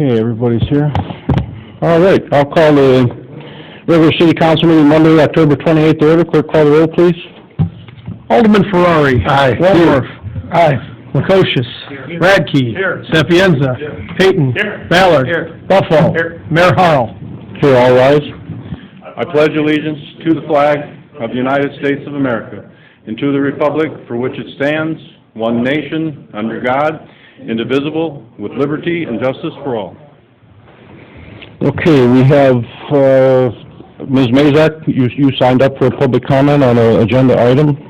Okay, everybody's here. All right, I'll call the regular city council meeting Monday, October 28th to order. Clerk, call the roll, please. Alderman Ferrari. Aye. Waldorf. Aye. Lukosius. Radke. Sapienza. Payton. Ballard. Buffalo. Mayor Harrell. Okay, all rise. I pledge allegiance to the flag of the United States of America and to the republic for which it stands, one nation, under God, indivisible, with liberty and justice for all. Okay, we have Ms. Mazak, you signed up for a public comment on an agenda item.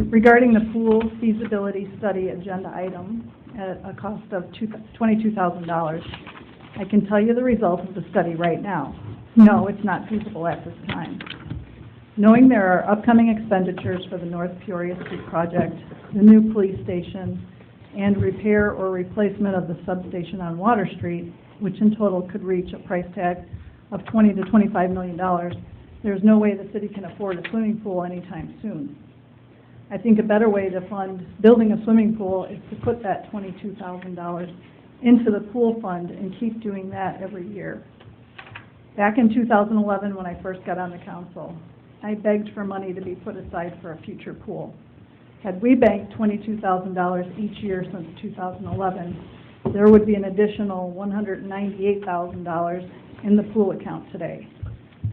Regarding the pool feasibility study agenda item at a cost of $22,000, I can tell you the results of the study right now. No, it's not feasible at this time. Knowing there are upcoming expenditures for the North Peoria Street project, the new police station, and repair or replacement of the substation on Water Street, which in total could reach a price tag of $20 to $25 million, there's no way the city can afford a swimming pool anytime soon. I think a better way to fund building a swimming pool is to put that $22,000 into the pool fund and keep doing that every year. Back in 2011, when I first got on the council, I begged for money to be put aside for a future pool. Had we banked $22,000 each year since 2011, there would be an additional $198,000 in the pool account today.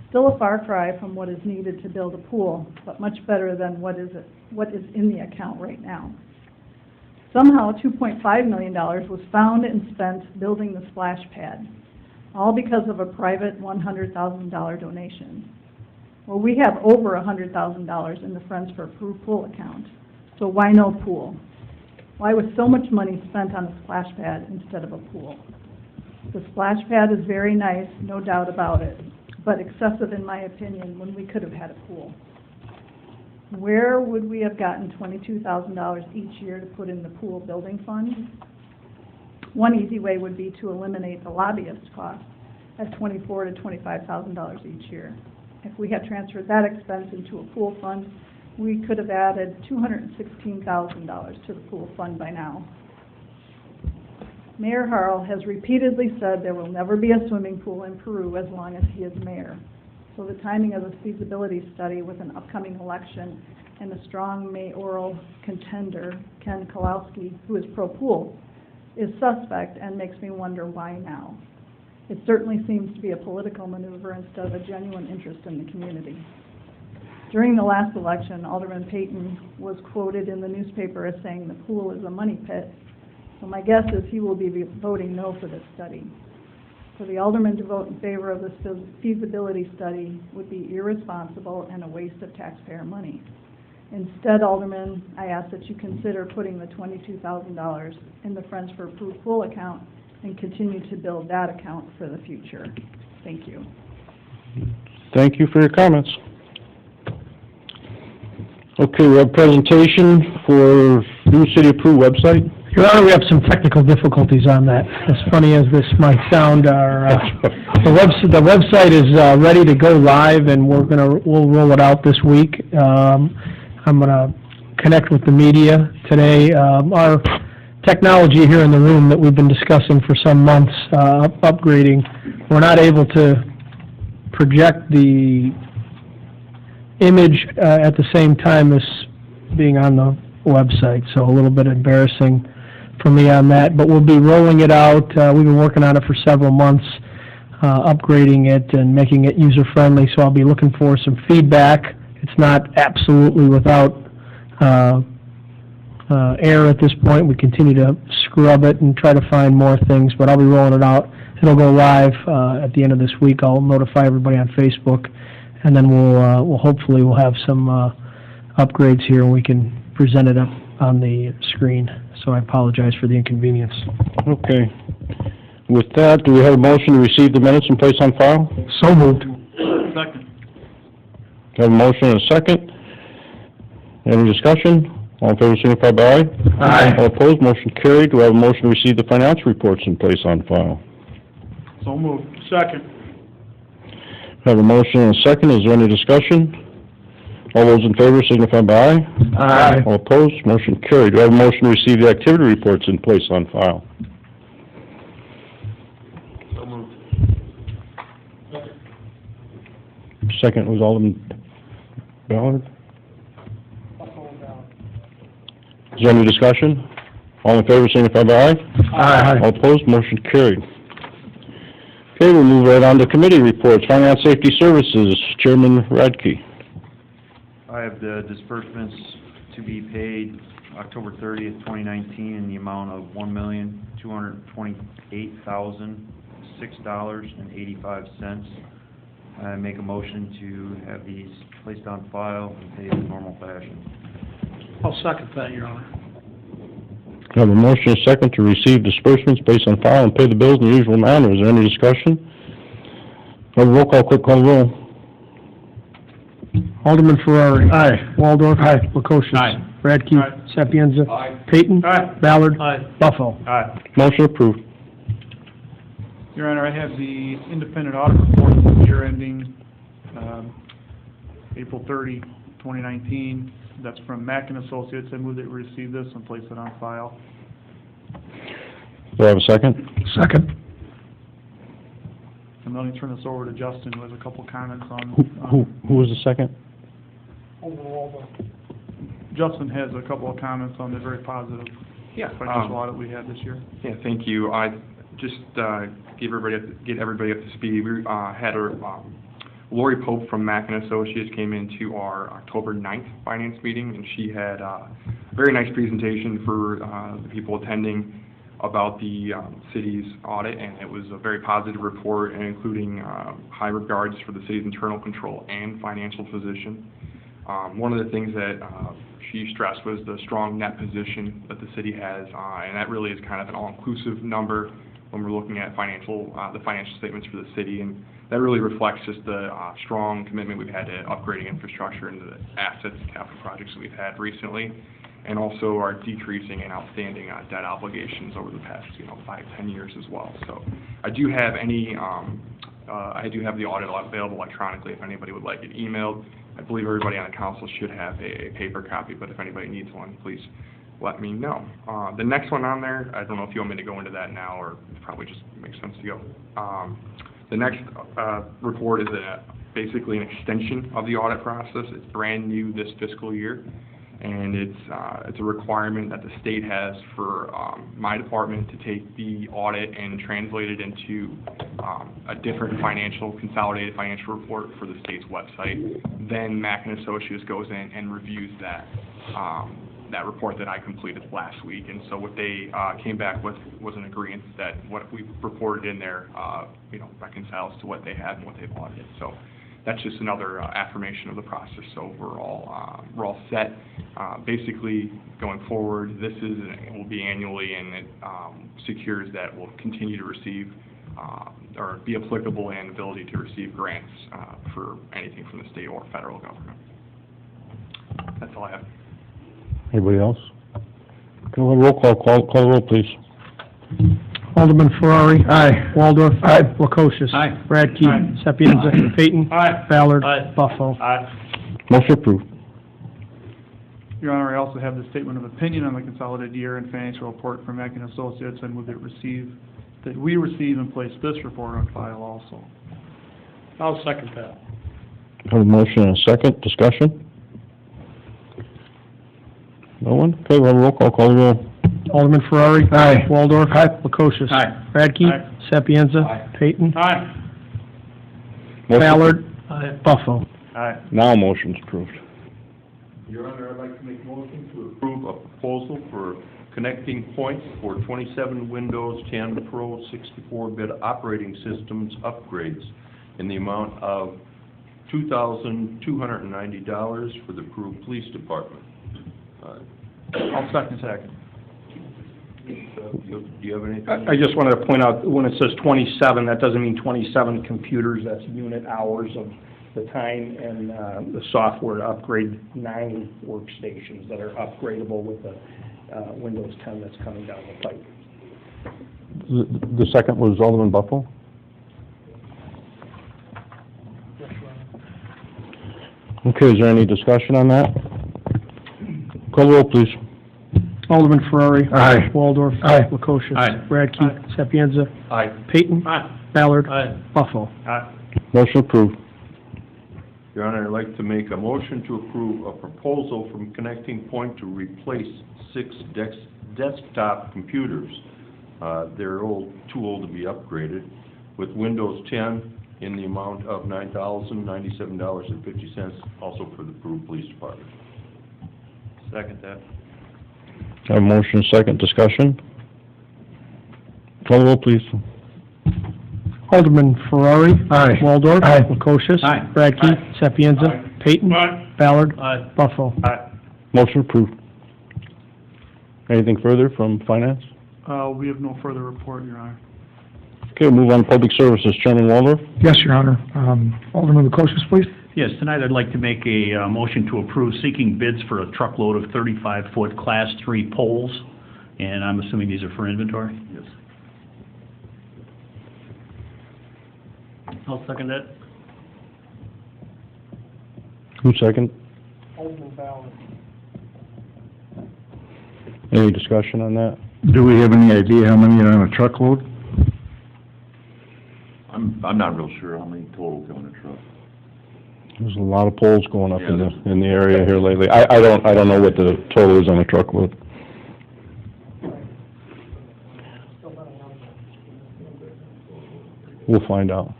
Still a far cry from what is needed to build a pool, but much better than what is in the account right now. Somehow $2.5 million was found and spent building the splash pad, all because of a private $100,000 donation. Well, we have over $100,000 in the Friends for Peru pool account, so why no pool? Why was so much money spent on a splash pad instead of a pool? The splash pad is very nice, no doubt about it, but excessive in my opinion when we could have had a pool. Where would we have gotten $22,000 each year to put in the pool building fund? One easy way would be to eliminate the lobbyist cost at $24,000 to $25,000 each year. If we had transferred that expense into a pool fund, we could have added $216,000 to the pool fund by now. Mayor Harrell has repeatedly said there will never be a swimming pool in Peru as long as he is mayor. So the timing of the feasibility study with an upcoming election and a strong mayoral contender, Ken Kalowski, who is pro-pool, is suspect and makes me wonder why now. It certainly seems to be a political maneuver instead of a genuine interest in the community. During the last election, Alderman Payton was quoted in the newspaper as saying the pool is a money pit. So my guess is he will be voting no for this study. For the alderman to vote in favor of this feasibility study would be irresponsible and a waste of taxpayer money. Instead, Alderman, I ask that you consider putting the $22,000 in the Friends for Peru pool account and continue to build that account for the future. Thank you. Thank you for your comments. Okay, we have a presentation for new City of Peru website. Your Honor, we have some technical difficulties on that. As funny as this might sound, the website is ready to go live, and we'll roll it out this week. I'm going to connect with the media today. Our technology here in the room that we've been discussing for some months, upgrading, we're not able to project the image at the same time as being on the website, so a little bit embarrassing for me on that, but we'll be rolling it out. We've been working on it for several months, upgrading it and making it user-friendly, so I'll be looking for some feedback. It's not absolutely without error at this point. We continue to scrub it and try to find more things, but I'll be rolling it out. It'll go live at the end of this week. I'll notify everybody on Facebook, and then we'll hopefully have some upgrades here, and we can present it up on the screen. So I apologize for the inconvenience. Okay. With that, do we have a motion to receive the minutes and place on file? So moved. Second. Have a motion and a second. Any discussion? All in favor, signify by aye. Aye. All opposed, motion carried. Do we have a motion to receive the financial reports and place on file? So moved. Second. Have a motion and a second. Is there any discussion? All those in favor, signify by aye. Aye. All opposed, motion carried. Do we have a motion to receive the activity reports and place on file? So moved. Second was Alderman Ballard. Is there any discussion? All in favor, signify by aye. Aye. All opposed, motion carried. Okay, we'll move right on to committee reports. Finance Safety Services, Chairman Radke. I have the disbursements to be paid October 30th, 2019 in the amount of $1,228,006.85. I make a motion to have these placed on file and paid in normal fashion. I'll second that, Your Honor. Have a motion and a second to receive disbursements based on file and pay the bills in the usual manner. Is there any discussion? Have a roll call, quick call roll. Alderman Ferrari. Aye. Waldorf. Aye. Lukosius. Aye. Radke. Aye. Sapienza. Aye. Payton. Aye. Ballard. Aye. Buffalo. Aye. Motion approved. Your Honor, I have the independent audit report for the year ending April 30, 2019. That's from Mack and Associates. I move that we receive this and place it on file. Do I have a second? Second. And let me turn this over to Justin, who has a couple comments on. Who was the second? Justin has a couple of comments on the very positive financial audit we had this year. Yeah, thank you. I just get everybody up to speed. We had Lori Pope from Mack and Associates came into our October 9th finance meeting, and she had a very nice presentation for the people attending about the city's audit, and it was a very positive report, and including high regards for the city's internal control and financial position. One of the things that she stressed was the strong net position that the city has, and that really is kind of an all-inclusive number when we're looking at the financial statements for the city, and that really reflects just the strong commitment we've had to upgrading infrastructure and the assets and capital projects that we've had recently, and also our decreasing and outstanding debt obligations over the past 5-10 years as well. So I do have the audit available electronically if anybody would like it emailed. I believe everybody on the council should have a paper copy, but if anybody needs one, please let me know. The next one on there, I don't know if you want me to go into that now, or it probably just makes sense to go. The next report is basically an extension of the audit process. It's brand new this fiscal year, and it's a requirement that the state has for my department to take the audit and translate it into a different consolidated financial report for the state's website. Then Mack and Associates goes in and reviews that report that I completed last week. And so what they came back with was an agreement that what we reported in there, reconciles to what they had and what they've audited. So that's just another affirmation of the process. So we're all set. Basically, going forward, it will be annually, and it secures that we'll continue to receive or be applicable and ability to receive grants for anything from the state or federal government. That's all I have. Anybody else? Can we have a roll call? Call the roll, please. Alderman Ferrari. Aye. Waldorf. Aye. Lukosius. Aye. Radke. Aye. Sapienza. Payton. Aye. Ballard. Aye. Buffalo. Aye. Motion approved. Your Honor, I also have the statement of opinion on the consolidated year and financial report from Mack and Associates. I move that we receive and place this report on file also. I'll second that. Have a motion and a second. Discussion? No one? Okay, we'll have a roll call. Call the roll. Alderman Ferrari. Aye. Waldorf. Aye. Lukosius. Aye. Radke. Aye. Sapienza. Aye. Payton. Aye. Motion- Ballard. Aye. Buffalo. Aye. Now motion's approved. Your Honor, I'd like to make a motion to approve a proposal for connecting points for 27 Windows 10 Pro 64-bit operating systems upgrades in the amount of $2,290 for the Peru Police Department. I'll second. Do you have anything? I just wanted to point out, when it says 27, that doesn't mean 27 computers, that's unit hours of the time and the software to upgrade 9 workstations that are upgradable with the Windows 10 that's coming down the pipe. The second was Alderman Buffalo? Okay, is there any discussion on that? Call the roll, please. Alderman Ferrari. Aye. Waldorf. Aye. Lukosius. Aye. Radke. Sapienza. Aye. Payton. Ballard. Buffalo. Motion approved. Your Honor, I'd like to make a motion to approve a proposal from Connecting Point to replace 6 desktop computers. They're too old to be upgraded, with Windows 10 in the amount of $9,097.50, also for the Peru Police Department. Second that. Have a motion, second discussion. Call the roll, please. Alderman Ferrari. Aye. Waldorf. Aye. Lukosius. Aye. Radke. Sapienza. Payton. Ballard. Buffalo. Motion approved. Anything further from finance? We have no further report, Your Honor. Okay, we'll move on to public services. Chairman Waldorf? Yes, Your Honor. Alderman Lukosius, please. Yes, tonight I'd like to make a motion to approve seeking bids for a truckload of 35-foot Class 3 poles, and I'm assuming these are for inventory? Yes. I'll second that. Who second? Alderman Ballard. Any discussion on that? Do we have any idea how many are on a truckload? I'm not real sure how many total come in a truck. There's a lot of poles going up in the area here lately. I don't know what the total is on a truckload. We'll find out.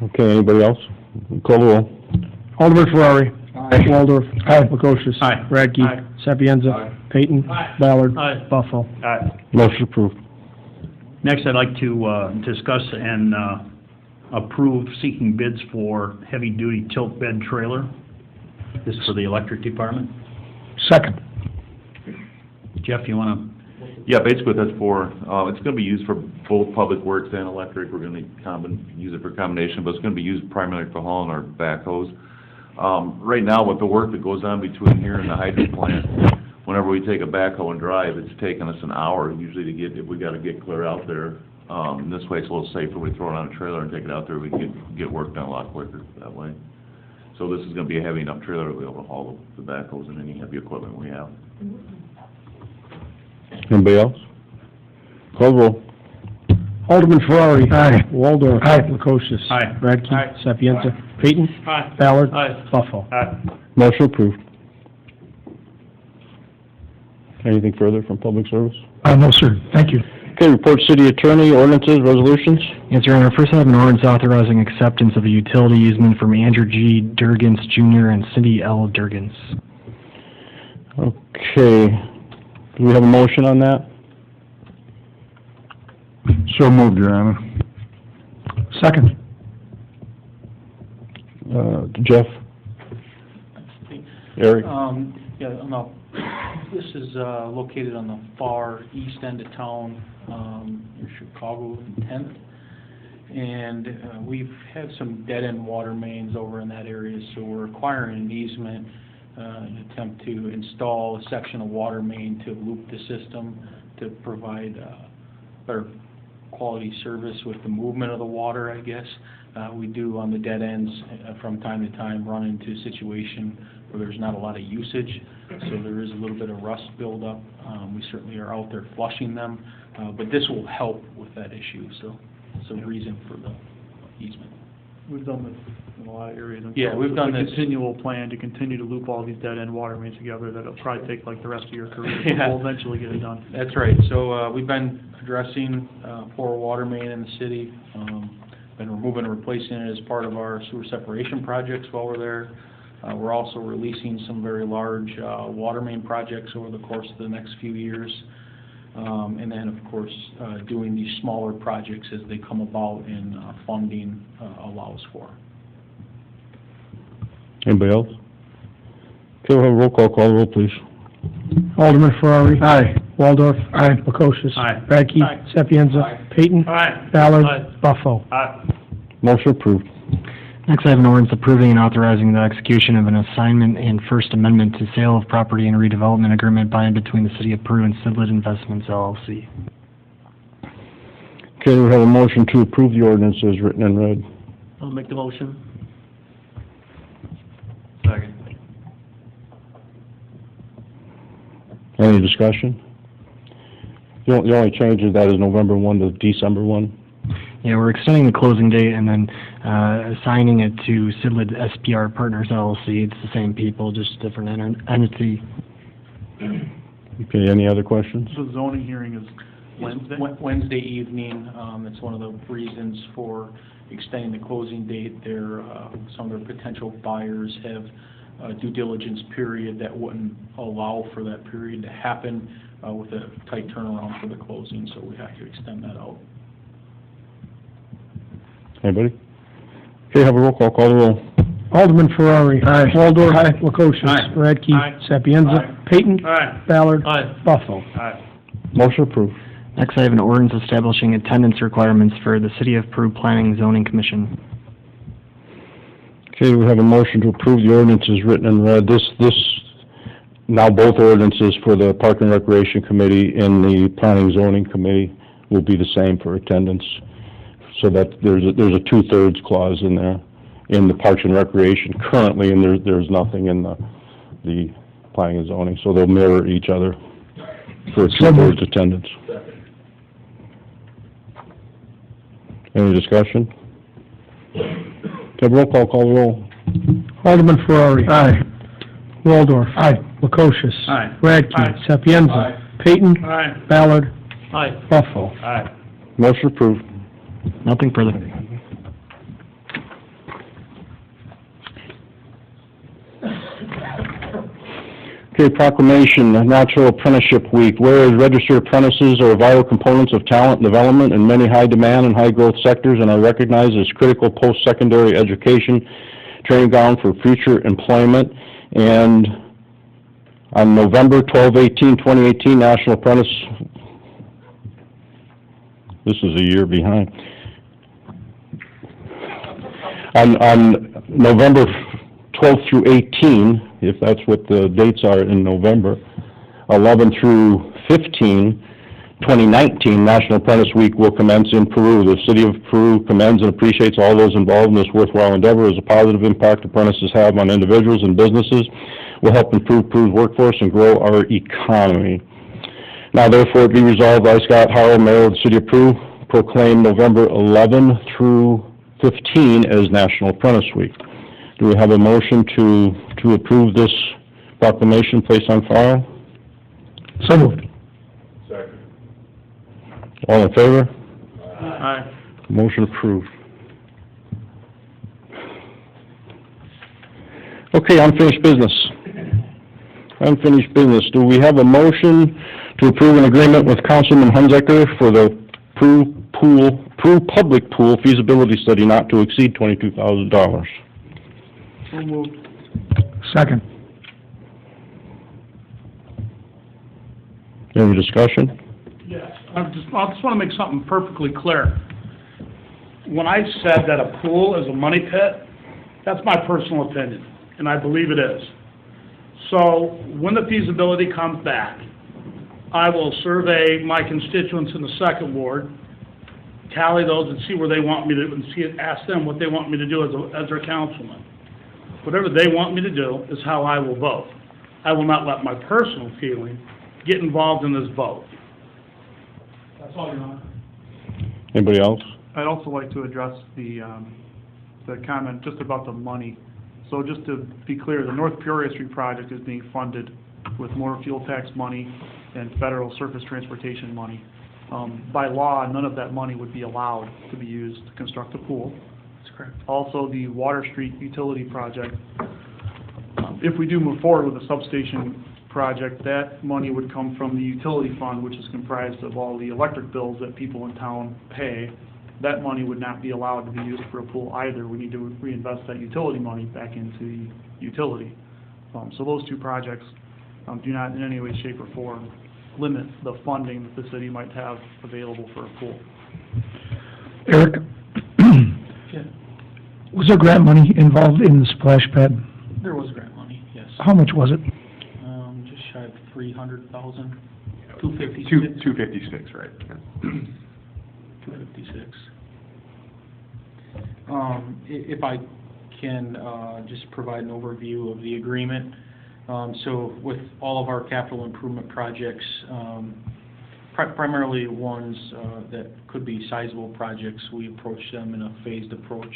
Okay, anybody else? Call the roll. Alderman Ferrari. Aye. Waldorf. Lukosius. Aye. Radke. Aye. Sapienza. Payton. Ballard. Buffalo. Motion approved. Next, I'd like to discuss and approve seeking bids for heavy-duty tilt bed trailer. This is for the electric department. Second. Jeff, you want to? Yeah, basically that's for, it's gonna be used for both public works and electric. We're gonna use it for combination, but it's gonna be used primarily for hauling our backhoes. Right now, with the work that goes on between here and the hydrant plant, whenever we take a backhoe and drive, it's taking us an hour usually to get, if we gotta get clear out there. And this way it's a little safer. We throw it on a trailer and take it out there, we can get work done a lot quicker that way. So this is gonna be a heavy enough trailer to be able to haul the backhoes and any heavy equipment we have. Anybody else? Call the roll. Alderman Ferrari. Aye. Waldorf. Lukosius. Aye. Radke. Aye. Sapienza. Payton. Ballard. Buffalo. Motion approved. Anything further from public service? No, sir. Thank you. Okay, report city attorney, ordinances, resolutions. Yes, Your Honor. First, I have an ordinance authorizing acceptance of a utility easement from Andrew G. Durgans Jr. and Cindy L. Durgans. Okay, do we have a motion on that? So moved, Your Honor. Second. Jeff? Eric? No. This is located on the far east end of town, near Chicago and 10th. And we've had some dead-end water mains over in that area, so we're acquiring an easement, an attempt to install a section of water main to loop the system to provide better quality service with the movement of the water, I guess. We do on the dead ends from time to time run into a situation where there's not a lot of usage, so there is a little bit of rust buildup. We certainly are out there flushing them, but this will help with that issue, so it's a reason for the easement. We've done this in a lot of areas. Yeah, we've done It's this. a continual plan to continue to loop all these dead-end water mains together that'll probably take like the rest of your career, but Yeah. we'll eventually get it done. That's right. So we've been addressing poor water main in the city, been removing and replacing it as part of our sewer separation projects while we're there. We're also releasing some very large water main projects over the course of the next few years. And then, of course, doing these smaller projects as they come about and funding allows for. Anybody else? Okay, we'll have a roll call. Call the roll, please. Alderman Ferrari. Aye. Waldorf. Aye. Lukosius. Aye. Radke. Aye. Sapienza. Aye. Payton. Aye. Ballard. Aye. Buffalo. Motion approved. Next, I have an ordinance approving and authorizing the execution of an assignment and First Amendment to sale of property and redevelopment agreement by and between the City of Peru and Sidlett Investments LLC. Okay, we have a motion to approve the ordinance as written and read. I'll make the motion. Second. Any discussion? The only change is that is November 1 to December 1. Yeah, we're extending the closing date and then assigning it to Sidlett SPR Partners LLC. It's the same people, just different entity. Okay, any other questions? The zoning hearing is Wednesday? Wednesday evening. It's one of the reasons for extending the closing date. Some of their potential buyers have a due diligence period that wouldn't allow for that period to happen with a tight turnaround for the closing, so we have to extend that out. Anybody? Okay, have a roll call. Call the roll. Alderman Ferrari. Aye. Waldorf. Aye. Lukosius. Aye. Radke. Aye. Sapienza. Aye. Payton. Aye. Ballard. Aye. Buffalo. Motion approved. Next, I have an ordinance establishing attendance requirements for the City of Peru Planning Zoning Commission. Okay, we have a motion to approve the ordinance as written and read. Now both ordinances for the Park and Recreation Committee and the Planning Zoning Committee will be the same for attendance, so that there's a two-thirds clause in there in the Parks and Recreation currently, and there's nothing in the Planning and Zoning, so they'll mirror each other for two-thirds attendance. Any discussion? Okay, roll call. Call the roll. Alderman Ferrari. Aye. Waldorf. Aye. Lukosius. Aye. Radke. Aye. Sapienza. Aye. Payton. Aye. Ballard. Aye. Buffalo. Aye. Motion approved. Nothing further. Okay, proclamation, Natural Apprenticeship Week. Whereas registered apprentices are vital components of talent development in many high-demand and high-growth sectors and are recognized as critical post-secondary education training ground for future employment. And on November 2018, National Apprentice... This is a year behind. On November 12th through 18, if that's what the dates are in November, 11 through 15, 2019, National Apprentice Week will commence in Peru. The City of Peru commends and appreciates all those involved in this worthwhile endeavor, as a positive impact apprentices have on individuals and businesses will help improve Peru's workforce and grow our economy. Now therefore be resolved by Scott Harrell, Mayor of the City of Peru, proclaim November 11 through 15 as National Apprentice Week. Do we have a motion to approve this proclamation placed on file? So moved. All in favor? Aye. Motion approved. Okay, unfinished business. Unfinished business. Do we have a motion to approve an agreement with Councilman Hunziker for the Peru Public Pool feasibility study not to exceed $22,000? So moved. Second. Any discussion? Yes, I just want to make something perfectly clear. When I said that a pool is a money pit, that's my personal opinion, and I believe it is. So when the feasibility comes back, I will survey my constituents in the second ward, tally those and see where they want me to, and ask them what they want me to do as their councilman. Whatever they want me to do is how I will vote. I will not let my personal feeling get involved in this vote. That's all, Your Honor. Anybody else? I'd also like to address the comment just about the money. So just to be clear, the North Peoria Street project is being funded with more fuel tax money and federal surface transportation money. By law, none of that money would be allowed to be used to construct a pool. That's correct. Also, the Water Street utility project, if we do move forward with the substation project, that money would come from the utility fund, which is comprised of all the electric bills that people in town pay, that money would not be allowed to be used for a pool either. We need to reinvest that utility money back into the utility. So those two projects do not in any way, shape, or form limit the funding that the city might have available for a pool. Eric, was there grant money involved in the splash pad? There was grant money, yes. How much was it? Just shy of 300,000, 256, right? 256. If I can just provide an overview of the agreement. So with all of our capital improvement projects, primarily ones that could be sizable projects, we approach them in a phased approach.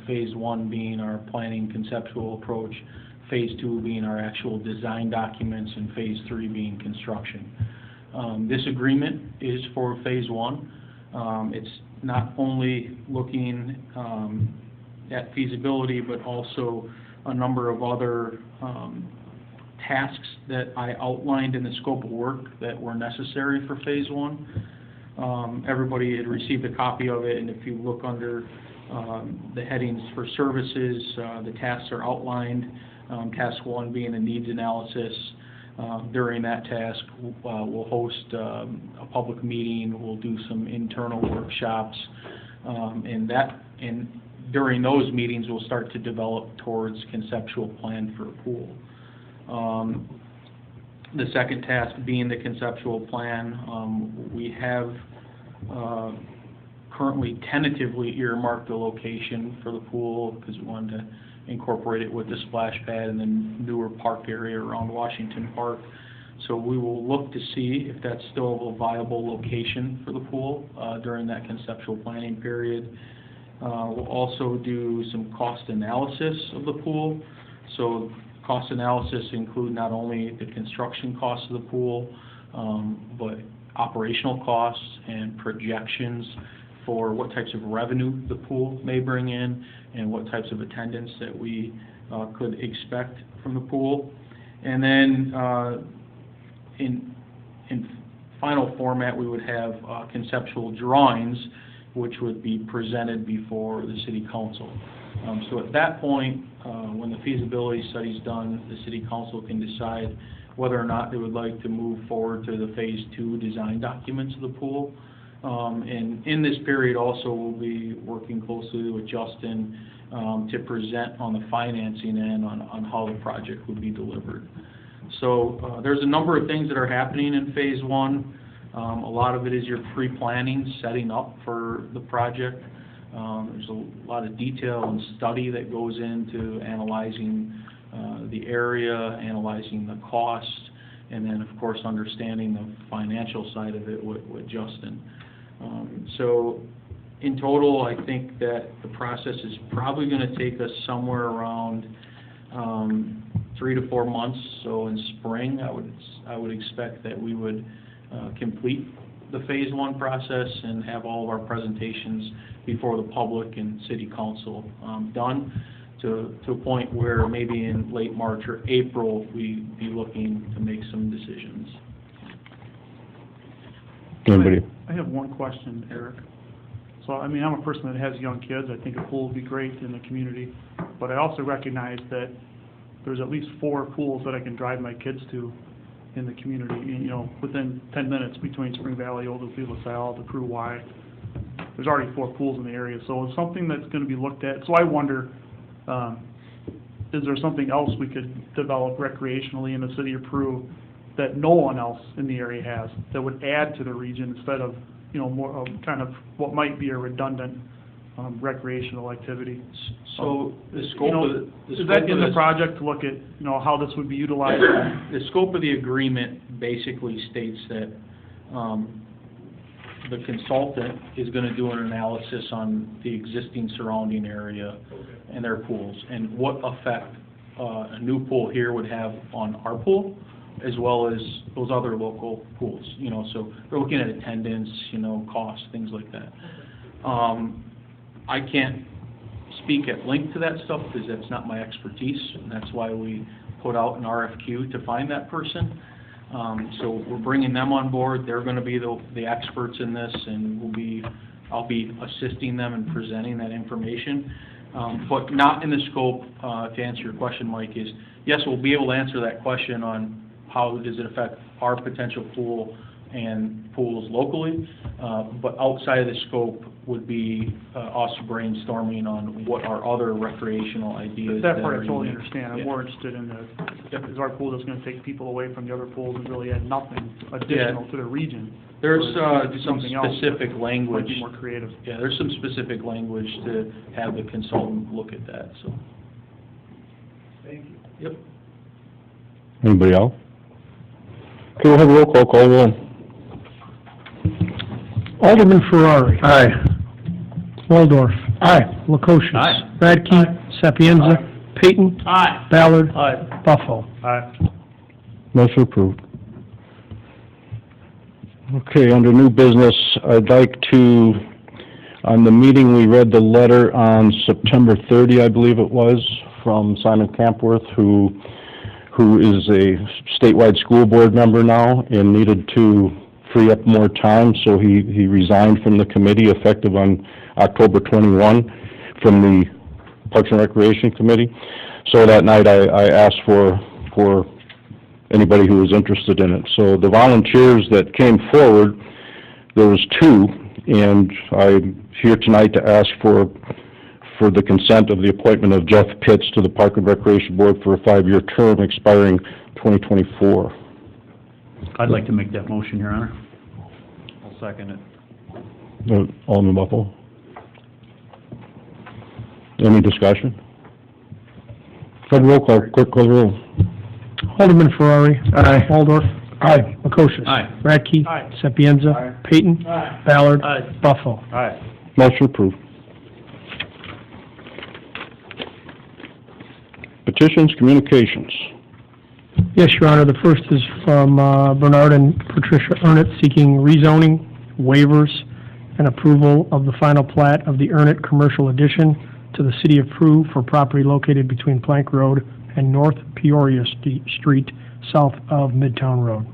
Phase 1 being our planning conceptual approach, Phase 2 being our actual design documents, and Phase 3 being construction. This agreement is for Phase 1. It's not only looking at feasibility, but also a number of other tasks that I outlined in the scope of work that were necessary for Phase 1. Everybody had received a copy of it, and if you look under the headings for services, the tasks are outlined. Task 1 being a needs analysis. During that task, we'll host a public meeting, we'll do some internal workshops, and during those meetings, we'll start to develop towards conceptual plan for a pool. The second task being the conceptual plan, we have currently tentatively earmarked the location for the pool because we wanted to incorporate it with the splash pad and then newer park area around Washington Park. So we will look to see if that's still a viable location for the pool during that conceptual planning period. We'll also do some cost analysis of the pool. So cost analysis include not only the construction costs of the pool, but operational costs and projections for what types of revenue the pool may bring in and what types of attendance that we could expect from the pool. And then in final format, we would have conceptual drawings which would be presented before the city council. So at that point, when the feasibility study is done, the city council can decide whether or not they would like to move forward to the Phase 2 design documents of the pool. And in this period also, we'll be working closely with Justin to present on the financing end on how the project would be delivered. So there's a number of things that are happening in Phase 1. A lot of it is your pre-planning, setting up for the project. There's a lot of detail and study that goes into analyzing the area, analyzing the cost, and then, of course, understanding the financial side of it with Justin. So in total, I think that the process is probably going to take us somewhere around 3 to 4 months. So in spring, I would expect that we would complete the Phase 1 process and have all of our presentations before the public and city council done to a point where maybe in late March or April, we'd be looking to make some decisions. Anybody? I have one question, Eric. So, I mean, I'm a person that has young kids. I think a pool would be great in the community. But I also recognize that there's at least 4 pools that I can drive my kids to in the community, you know, within 10 minutes between Spring Valley, Old LaSalle, the Peru Y. There's already 4 pools in the area. So it's something that's going to be looked at. So I wonder, is there something else we could develop recreationally in the city of Peru that no one else in the area has, that would add to the region instead of, you know, more of kind of what might be a redundant recreational activity? So the scope is that in the project to look at, you know, how this would be utilized? The scope of the agreement basically states that the consultant is going to do an analysis on the existing surrounding area and their pools and what effect a new pool here would have on our pool, as well as those other local pools, you know, so they're looking at attendance, you know, costs, things like that. I can't speak at length to that stuff because that's not my expertise, and that's why we put out an RFQ to find that person. So we're bringing them on board. They're going to be the experts in this, and we'll be I'll be assisting them in presenting that information, but not in the scope, to answer your question, Mike, is, yes, we'll be able to answer that question on how does it affect our potential pool and pools locally, but outside of the scope would be us brainstorming on what are other recreational ideas. That part I are totally unique. understand. I'm Yeah. more interested in is our pool just gonna take people away from the other pools and really add nothing additional to the region? There's Or do some something else specific that language. Might be more creative. Yeah, there's some specific language to have the consultant look at that, so. Thank you. Yep. Anybody else? Okay, we'll have a roll call roll. Alderman Ferrari. Aye. Waldorf. Aye. Lukosius. Aye. Radke. Sapienza. Payton. Aye. Ballard. Aye. Buffalo. Aye. Motion approved. Okay, under new business, I'd like to, on the meeting, we read the letter on September 30, I believe it was, from Simon Campworth, who is a statewide school board member now and needed to free up more time, so he resigned from the committee effective on October 21 from the Parks and Recreation Committee. So that night I asked for anybody who was interested in it. So the volunteers that came forward, there was 2, and I'm here tonight to ask for the consent of the appointment of Jeff Pitts to the Park and Recreation Board for a 5-year term expiring 2024. I'd like to make that motion, Your Honor. I'll second it. Alderman Buffalo? Any discussion? Fred, roll call, clerk call the roll. Alderman Ferrari. Aye. Waldorf. Aye. Lukosius. Aye. Radke. Aye. Sapienza. Aye. Payton. Aye. Ballard. Aye. Buffalo. Aye. Motion approved. Petitions, communications. Yes, Your Honor, the first is from Bernard and Patricia Ernett seeking rezoning, waivers, and approval of the final plat of the Ernett Commercial Addition to the City of Peru for property located between Plank Road and North Peoria Street, south of Midtown Road.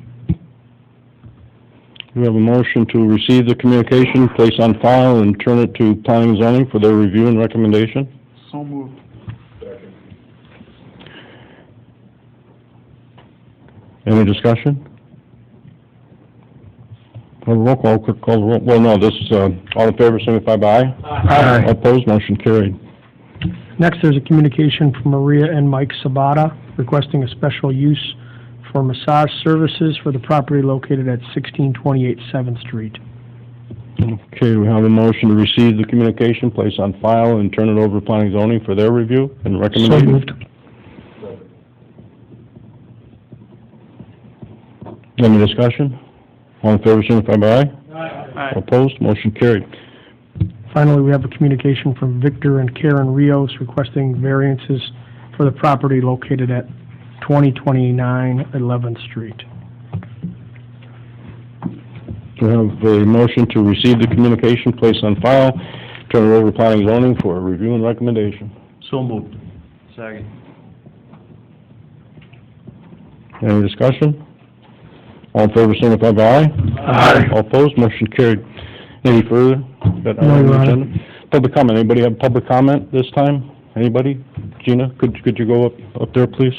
We have a motion to receive the communication, place on file, and turn it to planning and zoning for their review and recommendation. So moved. Any discussion? Have a roll call, quick call the roll. Well, no, this is, all in favor, signify by aye. Aye. All opposed, motion carried. Next, there's a communication from Maria and Mike Sabata requesting a special use for massage services for the property located at 1628 7th Street. Okay, we have a motion to receive the communication, place on file, and turn it over to planning and zoning for their review and recommendation. So moved. Any discussion? All in favor, signify by aye. Aye. All opposed, motion carried. Finally, we have a communication from Victor and Karen Rios requesting variances for the property located at 2029 11th Street. We have a motion to receive the communication, place on file, turn it over to planning and zoning for a review and recommendation. So moved. Second. Any discussion? All in favor, signify by aye. Aye. All opposed, motion carried. Any further? That No, item on the Your Honor. agenda? Public comment, anybody have public comment this time? Anybody? Gina, could you go up there, please?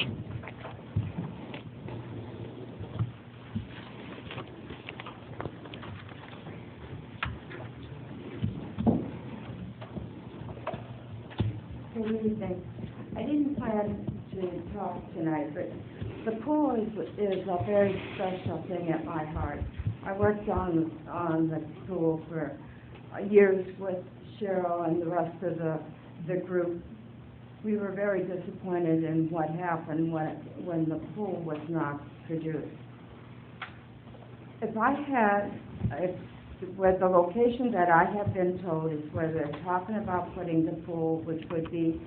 Good evening. I didn't plan to talk tonight, but the pool is a very special thing at my heart. I worked on the pool for years with Cheryl and the rest of the group. We were very disappointed in what happened when the pool was not produced. With the location that I have been told is where they're talking about putting the pool, which would be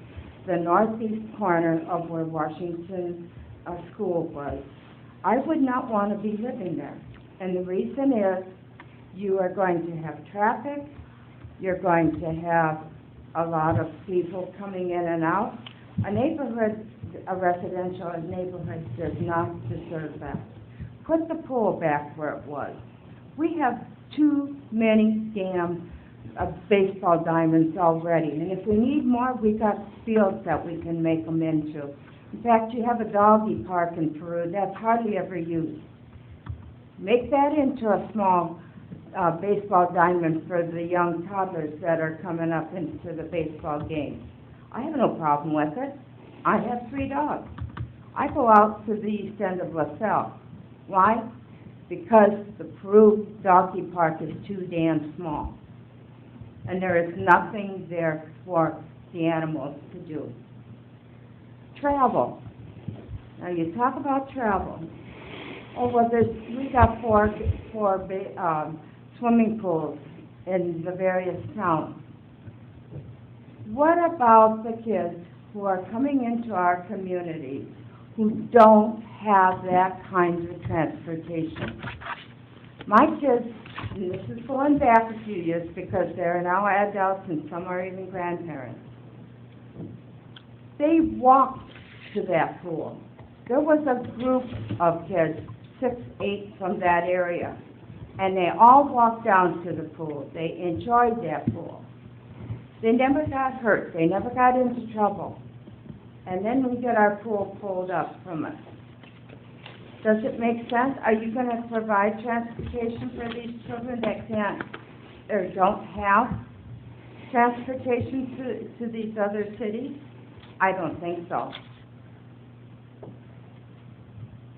the northeast corner of where Washington School was, I would not want to be living there. And the reason is, you are going to have traffic, you're going to have a lot of people coming in and out. A residential neighborhood does not deserve that. Put the pool back where it was. We have too many damn baseball diamonds already. And if we need more, we got fields that we can make them into. In fact, you have a doggy park in Peru that's hardly ever used. Make that into a small baseball diamond for the young toddlers that are coming up into the baseball game. I have no problem with it. I have 3 dogs. I go out to the east end of LaSalle. Why? Because the Peru doggy park is too damn small. And there is nothing there for the animals to do. Travel. Now you talk about travel. Oh, well, we got four swimming pools in the various towns. What about the kids who are coming into our community who don't have that kind of transportation? My kids, and this is going back a few years because they're now adults and some are even grandparents, they walked to that pool. There was a group of kids, 6, 8 from that area, and they all walked down to the pool. They enjoyed that pool. They never got hurt. They never got into trouble. And then we get our pool pulled up from us. Does it make sense? Are you going to provide transportation for these children that can't or don't have transportation to these other cities? I don't think so.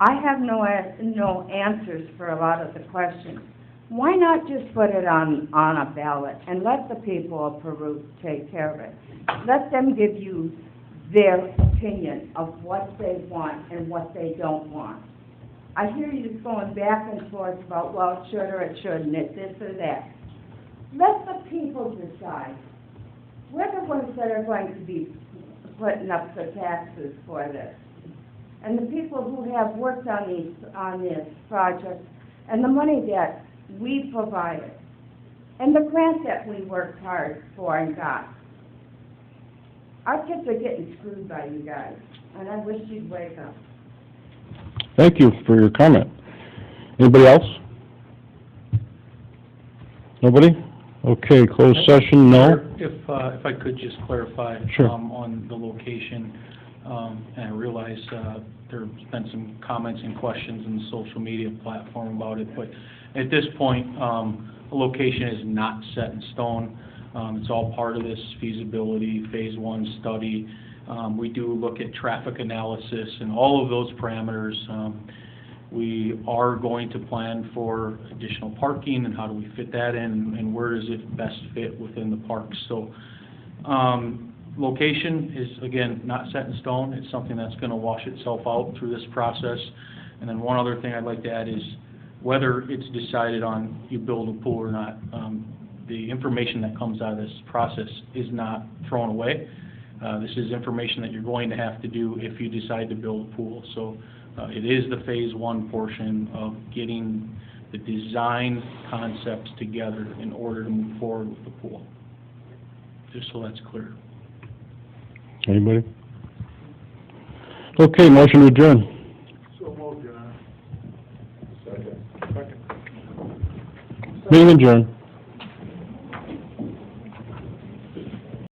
I have no answers for a lot of the questions. Why not just put it on a ballot and let the people of Peru take care of it? Let them give you their opinion of what they want and what they don't want. I hear you just going back and forth about, well, it should or it shouldn't, it's this or that. Let the people decide. We're the ones that are going to be putting up the taxes for this. And the people who have worked on this project, and the money that we provided, and the grant that we worked hard for and got. Our kids are getting screwed by you guys, and I wish you'd wake up. Thank you for your comment. Anybody else? Nobody? Okay, closed session, no? If I could just clarify. Sure. On the location, and I realize there's been some comments and questions in the social media platform about it, but at this point, the location is not set in stone. It's all part of this feasibility phase 1 study. We do look at traffic analysis and all of those parameters. We are going to plan for additional parking and how do we fit that in and where does it best fit within the park. So location is, again, not set in stone. It's something that's going to wash itself out through this process. And then one other thing I'd like to add is whether it's decided on you build a pool or not, the information that comes out of this process is not thrown away. This is information that you're going to have to do if you decide to build a pool. So it is the phase 1 portion of getting the design concepts together in order to move forward with the pool. Just so that's clear. Anybody? Okay, motion to adjourn. So moved, Your Honor. Second. Meeting adjourned.